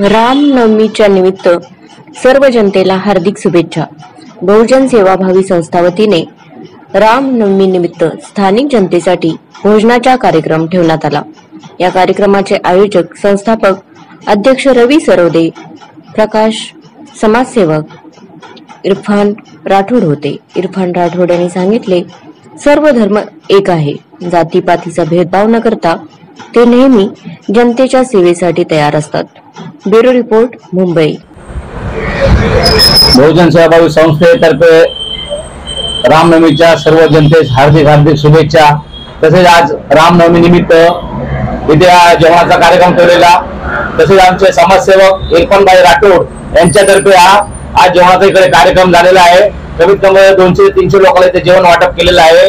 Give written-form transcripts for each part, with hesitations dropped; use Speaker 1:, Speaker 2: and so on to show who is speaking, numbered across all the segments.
Speaker 1: रामनवमीच्या निमित्त सर्व जनतेला हार्दिक शुभेच्छा। बहुजन सेवाभावी संस्था वतीने रामनवमी निमित्त स्थानिक जनतेसाठी भोजनाचा कार्यक्रम ठेवण्यात आला। या कार्यक्रमाचे आयोजक, संस्थापक, अध्यक्ष रवी सरवदे, प्रकाश समाजसेवक इरफान राठोड होते। इरफान राठोड यांनी सांगितले, सर्व धर्म एक आहे, जातीपातीचा भेदभाव न करता ते नेहमी जनतेच्या सेवेसाठी तयार असतात। Bureau report, Mumbai.
Speaker 2: बहुजन सेवाभावी संस्थेतर्फे रामनवमीच्या सर्व जनतेस हार्दिक हार्दिक शुभेच्छा। तसेच आज रामनवमी निमित्त इथे जेवणाचा कार्यक्रम ठेवलेला, तसेच आमचे समाजसेवक इरफान राठोड यांच्यातर्फे आज जेवणाचा इकडे कार्यक्रम झालेला आहे। कमीत कमी 200-300 लोकांना इथे जेवण वाटप केलेलं आहे।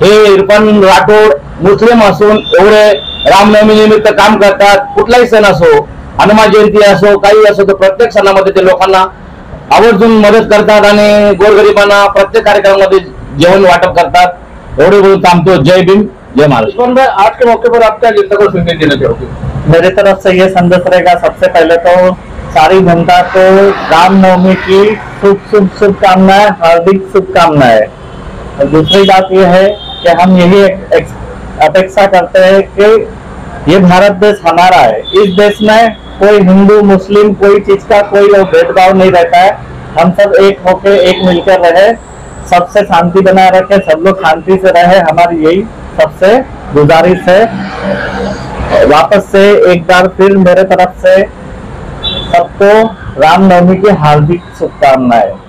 Speaker 2: हे इरफान राठोड मुस्लिम असून एवढे रामनवमी निमित्त काम करतात। कुठलाही सण असो, हनुमान जयंती असो, काही असो, तर प्रत्येक सणामध्ये ते लोकांना आवर्जून मदत करतात आणि गोरगरिबांना प्रत्येक कार्यक्रमामध्ये जेवण वाटप करतात। एवढे बोलून थांबतो। जय भीम, जय महाराष्ट्र।
Speaker 3: आज के मौके पर आप क्या जनता को संदेश देना चाहोगे?
Speaker 4: मेरी तरफ से ये संदेश रहेगा, सबसे पहले तो सारी जनता को रामनवमी की शुभकामनाएं, हार्दिक शुभकामनाएं। और दूसरी बात यह है कि हम यही अपेक्षा करते हैं कि ये भारत देश हमारा है। इस देश में कोई हिंदू मुस्लिम कोई चीज का कोई भेदभाव नहीं रहता है। हम सब एक होके एक मिलकर रहे, सबसे शांति बनाए रखे, सब लोग शांति से रहे, हमारी यही सबसे गुजारिश है। वापस से एक बार फिर मेरे तरफ से सबको रामनवमी की हार्दिक शुभकामनाएं।